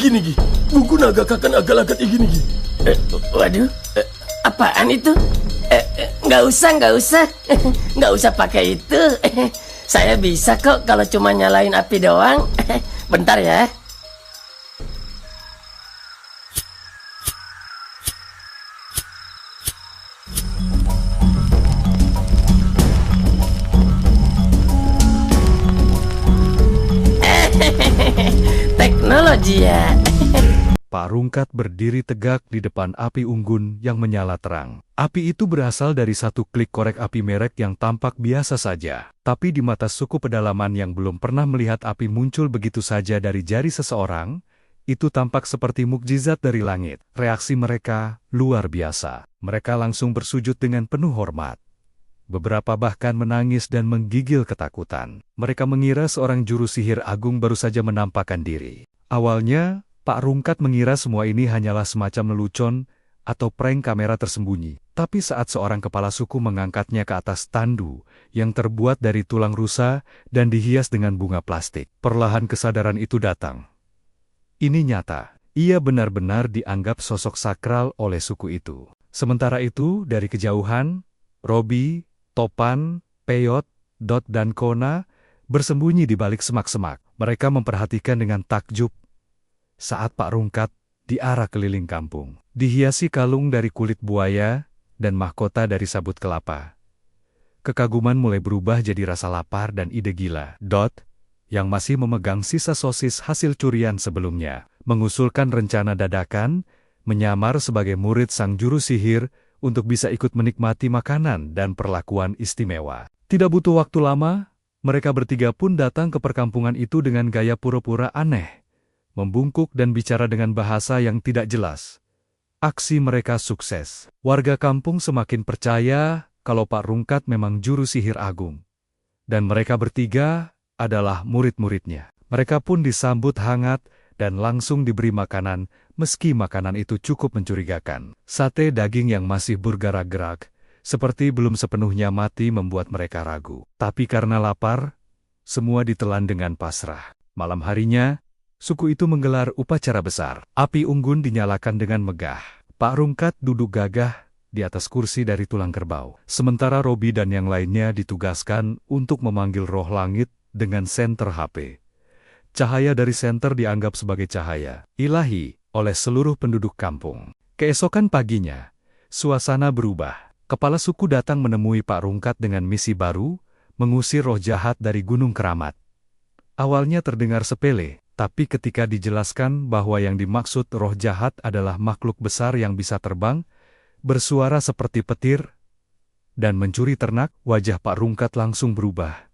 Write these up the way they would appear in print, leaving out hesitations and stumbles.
igini Gi. Buku naga kakan agak-agak igini Gi. Waduh, apaan itu? Nggak usah. Nggak usah pakai itu. Saya bisa kok kalau cuma nyalain api doang. Bentar ya. Teknologi ya. Pak Rungkat berdiri tegak di depan api unggun yang menyala terang. Api itu berasal dari satu klik korek api merek yang tampak biasa saja. Tapi di mata suku pedalaman yang belum pernah melihat api muncul begitu saja dari jari seseorang, itu tampak seperti mukjizat dari langit. Reaksi mereka luar biasa. Mereka langsung bersujud dengan penuh hormat. Beberapa bahkan menangis dan menggigil ketakutan. Mereka mengira seorang juru sihir agung baru saja menampakkan diri. Awalnya, Pak Rungkat mengira semua ini hanyalah semacam lelucon atau prank kamera tersembunyi. Tapi saat seorang kepala suku mengangkatnya ke atas tandu yang terbuat dari tulang rusa dan dihias dengan bunga plastik, perlahan kesadaran itu datang. Ini nyata, ia benar-benar dianggap sosok sakral oleh suku itu. Sementara itu, dari kejauhan, Robi, Topan, Peyot, Dot dan Kona bersembunyi di balik semak-semak. Mereka memperhatikan dengan takjub saat Pak Rungkat diarah keliling kampung. Dihiasi kalung dari kulit buaya dan mahkota dari sabut kelapa. Kekaguman mulai berubah jadi rasa lapar dan ide gila. Dot, yang masih memegang sisa sosis hasil curian sebelumnya, mengusulkan rencana dadakan, menyamar sebagai murid sang juru sihir untuk bisa ikut menikmati makanan dan perlakuan istimewa. Tidak butuh waktu lama, mereka bertiga pun datang ke perkampungan itu dengan gaya pura-pura aneh, membungkuk dan bicara dengan bahasa yang tidak jelas. Aksi mereka sukses. Warga kampung semakin percaya kalau Pak Rungkat memang juru sihir agung. Dan mereka bertiga adalah murid-muridnya. Mereka pun disambut hangat dan langsung diberi makanan, meski makanan itu cukup mencurigakan. Sate daging yang masih bergerak-gerak, seperti belum sepenuhnya mati membuat mereka ragu. Tapi karena lapar, semua ditelan dengan pasrah. Malam harinya, suku itu menggelar upacara besar. Api unggun dinyalakan dengan megah. Pak Rungkat duduk gagah di atas kursi dari tulang kerbau. Sementara Robi dan yang lainnya ditugaskan untuk memanggil roh langit dengan senter HP. Cahaya dari senter dianggap sebagai cahaya ilahi oleh seluruh penduduk kampung. Keesokan paginya, suasana berubah. Kepala suku datang menemui Pak Rungkat dengan misi baru, mengusir roh jahat dari Gunung Keramat. Awalnya terdengar sepele. Tapi ketika dijelaskan bahwa yang dimaksud roh jahat adalah makhluk besar yang bisa terbang, bersuara seperti petir, dan mencuri ternak, wajah Pak Rungkat langsung berubah.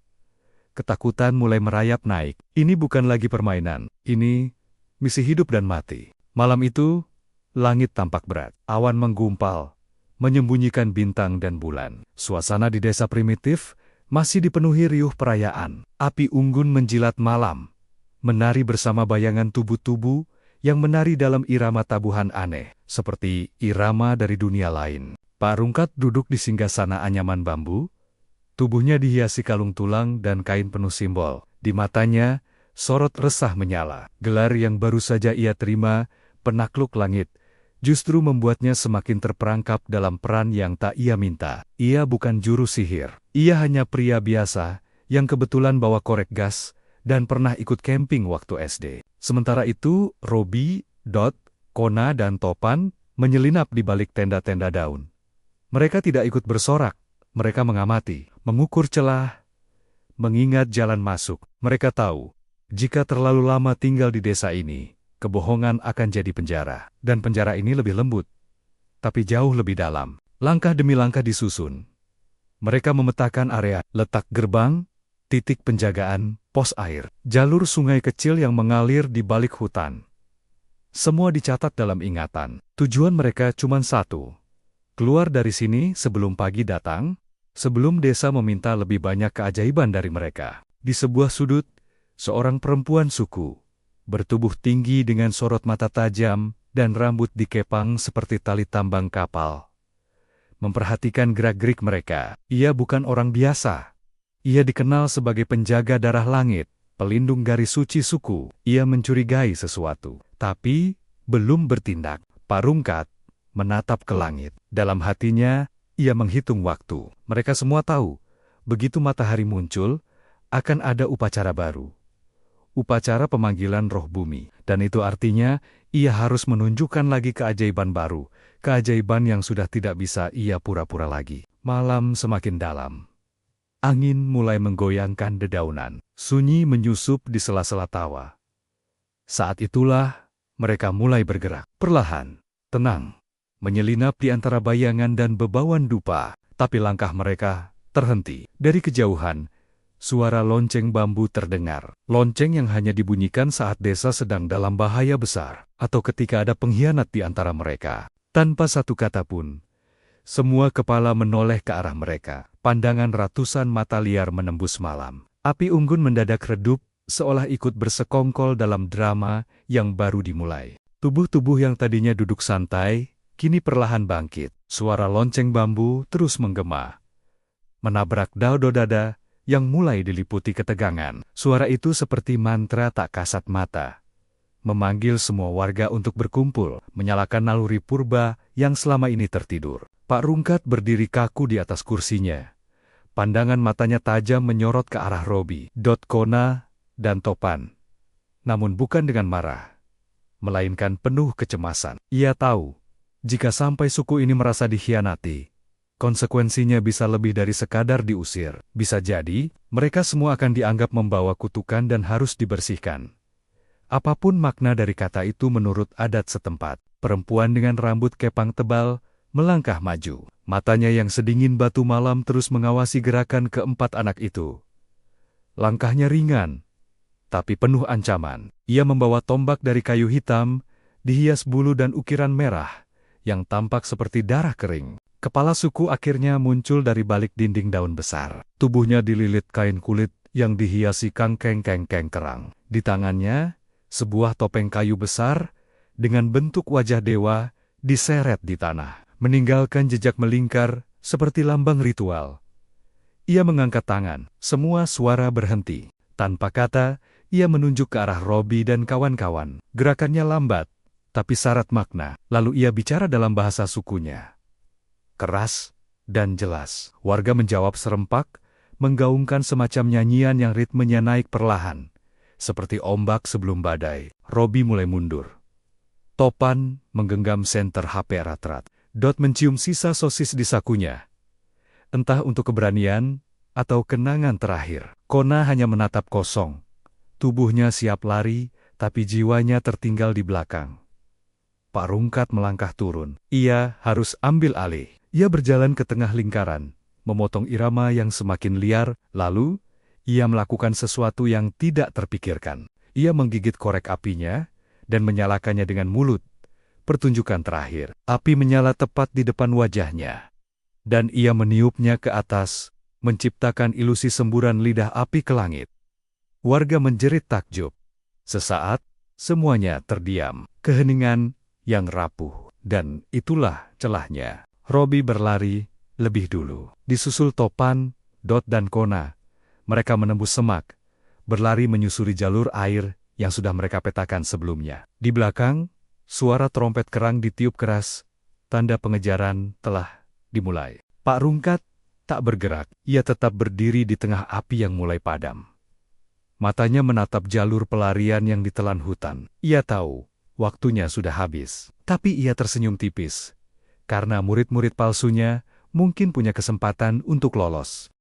Ketakutan mulai merayap naik. Ini bukan lagi permainan, ini misi hidup dan mati. Malam itu, langit tampak berat. Awan menggumpal, menyembunyikan bintang dan bulan. Suasana di desa primitif masih dipenuhi riuh perayaan. Api unggun menjilat malam, menari bersama bayangan tubuh-tubuh yang menari dalam irama tabuhan aneh, seperti irama dari dunia lain. Pak Rungkat duduk di singgasana anyaman bambu, tubuhnya dihiasi kalung tulang dan kain penuh simbol. Di matanya, sorot resah menyala. Gelar yang baru saja ia terima, penakluk langit, justru membuatnya semakin terperangkap dalam peran yang tak ia minta. Ia bukan juru sihir. Ia hanya pria biasa yang kebetulan bawa korek gas dan pernah ikut camping waktu SD. Sementara itu, Robi, Dot, Kona dan Topan menyelinap di balik tenda-tenda daun. Mereka tidak ikut bersorak, mereka mengamati, mengukur celah, mengingat jalan masuk. Mereka tahu, jika terlalu lama tinggal di desa ini, kebohongan akan jadi penjara. Dan penjara ini lebih lembut, tapi jauh lebih dalam. Langkah demi langkah disusun. Mereka memetakan area, letak gerbang, titik penjagaan, pos air, jalur sungai kecil yang mengalir di balik hutan. Semua dicatat dalam ingatan. Tujuan mereka cuma satu. Keluar dari sini sebelum pagi datang, sebelum desa meminta lebih banyak keajaiban dari mereka. Di sebuah sudut, seorang perempuan suku, bertubuh tinggi dengan sorot mata tajam dan rambut dikepang seperti tali tambang kapal, memperhatikan gerak-gerik mereka. Ia bukan orang biasa. Ia dikenal sebagai penjaga darah langit, pelindung garis suci suku. Ia mencurigai sesuatu. Tapi, belum bertindak, Pak Rungkat menatap ke langit. Dalam hatinya, ia menghitung waktu. Mereka semua tahu, begitu matahari muncul, akan ada upacara baru. Upacara pemanggilan roh bumi. Dan itu artinya, ia harus menunjukkan lagi keajaiban baru. Keajaiban yang sudah tidak bisa ia pura-pura lagi. Malam semakin dalam. Angin mulai menggoyangkan dedaunan. Sunyi menyusup di sela-sela tawa. Saat itulah, mereka mulai bergerak. Perlahan, tenang, menyelinap di antara bayangan dan bebauan dupa. Tapi langkah mereka terhenti. Dari kejauhan, suara lonceng bambu terdengar. Lonceng yang hanya dibunyikan saat desa sedang dalam bahaya besar. Atau ketika ada pengkhianat di antara mereka. Tanpa satu kata pun, semua kepala menoleh ke arah mereka. Pandangan ratusan mata liar menembus malam. Api unggun mendadak redup, seolah ikut bersekongkol dalam drama yang baru dimulai. Tubuh-tubuh yang tadinya duduk santai, kini perlahan bangkit. Suara lonceng bambu terus menggema, menabrak dada yang mulai diliputi ketegangan. Suara itu seperti mantra tak kasat mata, memanggil semua warga untuk berkumpul, menyalakan naluri purba yang selama ini tertidur. Pak Rungkat berdiri kaku di atas kursinya. Pandangan matanya tajam menyorot ke arah Robi, Kona, dan Topan. Namun bukan dengan marah, melainkan penuh kecemasan. Ia tahu, jika sampai suku ini merasa dikhianati, konsekuensinya bisa lebih dari sekadar diusir. Bisa jadi, mereka semua akan dianggap membawa kutukan dan harus dibersihkan. Apapun makna dari kata itu menurut adat setempat, perempuan dengan rambut kepang tebal melangkah maju. Matanya yang sedingin batu malam terus mengawasi gerakan keempat anak itu. Langkahnya ringan, tapi penuh ancaman. Ia membawa tombak dari kayu hitam, dihias bulu dan ukiran merah, yang tampak seperti darah kering. Kepala suku akhirnya muncul dari balik dinding daun besar. Tubuhnya dililit kain kulit yang dihiasi kangkeng-kangkeng kerang. Di tangannya, sebuah topeng kayu besar, dengan bentuk wajah dewa, diseret di tanah, meninggalkan jejak melingkar seperti lambang ritual. Ia mengangkat tangan, semua suara berhenti. Tanpa kata, ia menunjuk ke arah Robi dan kawan-kawan. Gerakannya lambat, tapi syarat makna. Lalu ia bicara dalam bahasa sukunya. Keras dan jelas. Warga menjawab serempak, menggaungkan semacam nyanyian yang ritmenya naik perlahan, seperti ombak sebelum badai. Robi mulai mundur. Topan menggenggam senter HP erat-erat. Mencium sisa sosis di sakunya. Entah untuk keberanian atau kenangan terakhir. Kona hanya menatap kosong. Tubuhnya siap lari, tapi jiwanya tertinggal di belakang. Pak Rungkat melangkah turun. Ia harus ambil alih. Ia berjalan ke tengah lingkaran, memotong irama yang semakin liar, lalu ia melakukan sesuatu yang tidak terpikirkan. Ia menggigit korek apinya dan menyalakannya dengan mulut. Pertunjukan terakhir. Api menyala tepat di depan wajahnya. Dan ia meniupnya ke atas, menciptakan ilusi semburan lidah api ke langit. Warga menjerit takjub. Sesaat, semuanya terdiam. Keheningan yang rapuh. Dan itulah celahnya. Robi berlari lebih dulu. Disusul Topan, dan Kona. Mereka menembus semak, berlari menyusuri jalur air yang sudah mereka petakan sebelumnya. Di belakang, suara trompet kerang ditiup keras, tanda pengejaran telah dimulai. Pak Rungkat tak bergerak, ia tetap berdiri di tengah api yang mulai padam. Matanya menatap jalur pelarian yang ditelan hutan. Ia tahu, waktunya sudah habis. Tapi ia tersenyum tipis, karena murid-murid palsunya mungkin punya kesempatan untuk lolos.